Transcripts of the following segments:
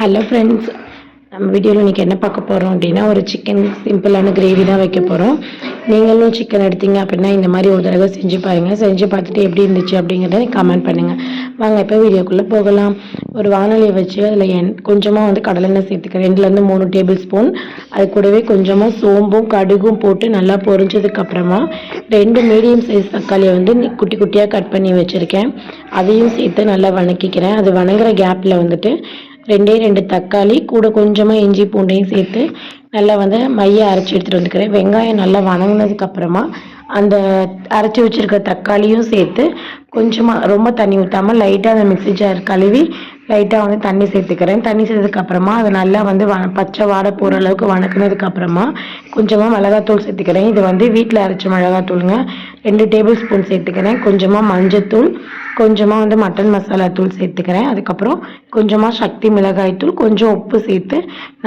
Hello friends, நம்ம வீடியோவில் இன்றைக்கி என்ன பார்க்க போகிறோம் அப்படின்னா, ஒரு சிக்கன் சிம்பிளான கிரேவி தான் வைக்க போகிறோம். நீங்களும் சிக்கன் எடுத்தீங்க அப்படின்னா இந்த மாதிரி ஒரு தடவை செஞ்சு பாருங்கள். செஞ்சு பார்த்துட்டு எப்படி இருந்துச்சு அப்படிங்கிறத கமெண்ட் பண்ணுங்கள். வாங்க இப்போ வீடியோக்குள்ளே போகலாம். ஒரு வானொலியை வச்சு அதில் கொஞ்சமாக வந்து கடலெண்ணெய் சேர்த்துக்கிறேன். 2லேருந்து 3 டேபிள் ஸ்பூன். அது கூடவே கொஞ்சமாக சோம்பும் கடுகும் போட்டு நல்லா பொரிஞ்சதுக்கப்புறமா 2 மீடியம் சைஸ் தக்காளியை வந்து குட்டி குட்டியாக கட் பண்ணி வச்சுருக்கேன். அதையும் சேர்த்து நல்லா வணக்கிக்கிறேன். அது வணங்குற கேப்பில் வந்துட்டு 2 தக்காளி கூட கொஞ்சமாக இஞ்சி பூண்டையும் சேர்த்து நல்லா வந்து மைய அரைச்சி எடுத்துகிட்டு வந்துக்கிறேன். வெங்காயம் நல்லா வணங்கினதுக்கப்புறமா அந்த அரைச்சி வச்சுருக்க தக்காளியும் சேர்த்து கொஞ்சமாக ரொம்ப தண்ணி ஊற்றாமல் லைட்டாக அந்த மிக்ஸி ஜார் கழுவி லைட்டாக வந்து தண்ணி சேர்த்துக்கிறேன். தண்ணி சேர்த்ததுக்கப்புறமா அதை நல்லா வந்து பச்சை வாடை போகிற அளவுக்கு வணக்கினதுக்கப்புறமா கொஞ்சமாக மிளகாத்தூள் சேர்த்துக்கிறேன். இது வந்து வீட்டில் அரைச்ச மிளகாத்தூளுங்க. 2 டேபிள் ஸ்பூன் சேர்த்துக்கிறேன். கொஞ்சமாக மஞ்சத்தூள், கொஞ்சமாக வந்து மட்டன் மசாலா தூள் சேர்த்துக்கிறேன். அதுக்கப்புறம் கொஞ்சமாக சக்தி மிளகாய் தூள், கொஞ்சம் உப்பு சேர்த்து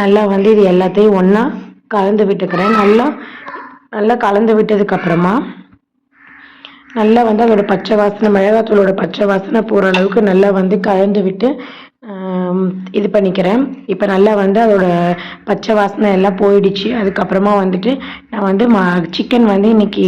நல்லா வந்து இது எல்லாத்தையும் ஒன்றா கலந்து விட்டுக்கிறேன். நல்லா கலந்து விட்டதுக்கப்புறமா நல்லா வந்து அதோடய பச்சை வாசனை, மிளகாத்தூளோட பச்சை வாசனை போகிற அளவுக்கு நல்லா வந்து கலந்து விட்டு இது பண்ணிக்கிறேன். இப்போ நல்லா வந்து அதோட பச்சை வாசனை எல்லாம் போயிடுச்சு. அதுக்கப்புறமா வந்துட்டு நான் வந்து சிக்கன் வந்து இன்றைக்கி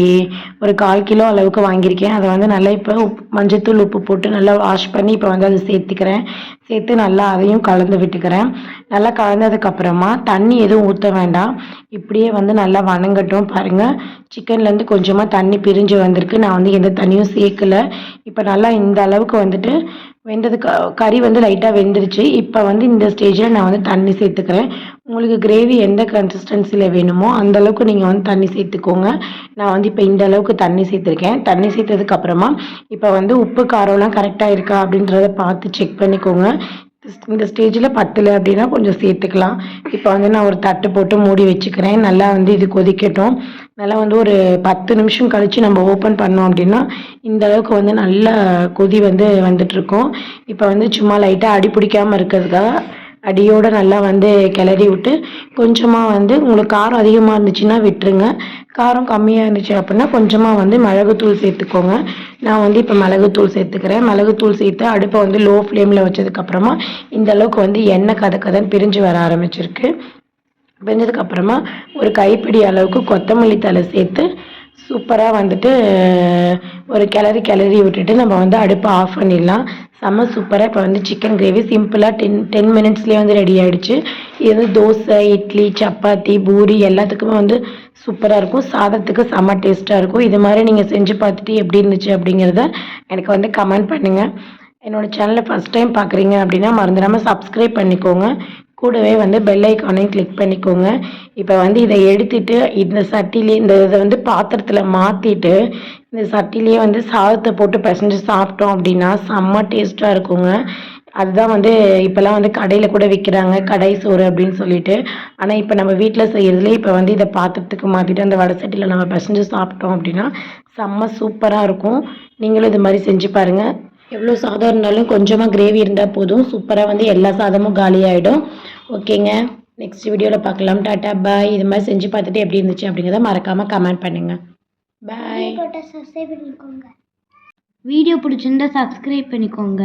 ஒரு 1/4 கிலோ அளவுக்கு வாங்கியிருக்கேன். அதை வந்து நல்லா இப்போ மஞ்சத்தூள் உப்பு போட்டு நல்லா வாஷ் பண்ணி இப்போ வந்து அதை சேர்த்துக்கிறேன். சேர்த்து நல்லா அதையும் கலந்து விட்டுக்கிறேன். நல்லா கலந்ததுக்கப்புறமா தண்ணி எதுவும் ஊற்ற வேண்டாம். இப்படியே வந்து நல்லா வணங்கட்டும். பாருங்கள், சிக்கன்லேருந்து கொஞ்சமாக தண்ணி பிரிஞ்சு வந்திருக்கு. நான் வந்து எந்த தண்ணியும் சேர்க்கலை. இப்போ நல்லா இந்த அளவுக்கு வந்துட்டு வெந்ததுக்கு கறி வந்து லைட்டாக வெந்துருச்சு. இப்போ வந்து இந்த ஸ்டேஜில் நான் வந்து தண்ணி சேர்த்துக்கிறேன். உங்களுக்கு கிரேவி எந்த கன்சிஸ்டன்சியில் வேணுமோ அந்தளவுக்கு நீங்கள் வந்து தண்ணி சேர்த்துக்கோங்க. நான் வந்து இப்போ இந்த அளவுக்கு தண்ணி சேர்த்துருக்கேன். தண்ணி சேர்த்ததுக்கப்புறமா இப்போ வந்து உப்பு காரம்லாம் கரெக்டாக இருக்கா அப்படின்றத பார்த்து செக் பண்ணிக்கோங்க. இந்த ஸ்டேஜில் பத்தலை அப்படின்னா கொஞ்சம் சேர்த்துக்கலாம். இப்போ வந்து நான் ஒரு தட்டு போட்டு மூடி வச்சுக்கிறேன். நல்லா வந்து இது கொதிக்கட்டும். நல்லா வந்து ஒரு 10 நிமிஷம் கழித்து நம்ம ஓப்பன் பண்ணோம் அப்படின்னா இந்த அளவுக்கு வந்து நல்ல கொதி வந்து வந்துட்டுருக்கோம். இப்போ வந்து சும்மா லைட்டாக அடி பிடிக்காமல் இருக்கிறதுக்காக அடியோடு நல்லா வந்து கிளறி விட்டு கொஞ்சமாக வந்து உங்களுக்கு காரம் அதிகமாக இருந்துச்சுன்னா விட்டுருங்க. காரம் கம்மியாக இருந்துச்சு அப்படின்னா கொஞ்சமாக வந்து மிளகுத்தூள் சேர்த்துக்கோங்க. நான் வந்து இப்போ மிளகுத்தூள் சேர்த்துக்கிறேன். மிளகுத்தூள் சேர்த்து அடுப்பை வந்து லோ ஃப்ளேமில் வச்சதுக்கப்புறமா இந்த அளவுக்கு வந்து எண்ணெய் கதன்னு பிரிஞ்சு வர ஆரம்பிச்சிருக்கு. வெந்ததுக்கப்புறமா ஒரு கைப்பிடி அளவுக்கு கொத்தமல்லி தழை சேர்த்து சூப்பராக வந்துட்டு ஒரு கிளறி விட்டுட்டு நம்ம வந்து அடுப்பை ஆஃப் பண்ணிடலாம். செம்ம சூப்பராக இப்போ வந்து சிக்கன் கிரேவி சிம்பிளாக 10 மினிட்ஸ்லேயே வந்து ரெடி ஆகிடுச்சு. இது வந்து தோசை, இட்லி, சப்பாத்தி, பூரி எல்லாத்துக்குமே வந்து சூப்பராக இருக்கும். சாதத்துக்கு செம்ம டேஸ்ட்டாக இருக்கும். இது மாதிரி நீங்கள் செஞ்சு பார்த்துட்டு எப்படி இருந்துச்சு அப்படிங்கிறத எனக்கு வந்து கமெண்ட் பண்ணுங்கள். என்னோடய சேனலை ஃபஸ்ட் டைம் பார்க்குறீங்க அப்படின்னா மறந்துடாமல் சப்ஸ்கிரைப் பண்ணிக்கோங்க. கூடவே வந்து பெல் ஐக்கானையும் கிளிக் பண்ணிக்கோங்க. இப்போ வந்து இதை எடுத்துட்டு இந்த சட்டிலே இதை வந்து பாத்திரத்தில் மாற்றிட்டு இந்த சட்டிலேயே வந்து சாதத்தை போட்டு பிசைஞ்சு சாப்பிட்டோம் அப்படின்னா செம்ம டேஸ்ட்டாக இருக்குங்க. அதுதான் வந்து இப்போல்லாம் வந்து கடையில் கூட விற்கிறாங்க, கடை சோறு அப்படின்னு சொல்லிட்டு. ஆனால் இப்போ நம்ம வீட்டில் செய்கிறதுலேயே இப்போ வந்து இதை பாத்திரத்துக்கு மாற்றிட்டு அந்த வடை சட்டியில் நம்ம பிசைஞ்சு சாப்பிட்டோம் அப்படின்னா செம்ம சூப்பராக இருக்கும். நீங்களும் இது மாதிரி செஞ்சு பாருங்கள். எவ்வளோ சாதம் இருந்தாலும் கொஞ்சமாக கிரேவி இருந்தால் போதும். சூப்பராக வந்து எல்லா சாதமும் காலியாகிடும். ஓகேங்க, நெக்ஸ்ட் வீடியோவில் பார்க்கலாம். டாட்டா பாய். இது மாதிரி செஞ்சு பார்த்துட்டு எப்படி இருந்துச்சு அப்படிங்கிறத மறக்காமல் கமெண்ட் பண்ணுங்கள். பாய். வீடியோ பிடிச்சிருந்தா சப்ஸ்கிரைப் பண்ணிக்கோங்க.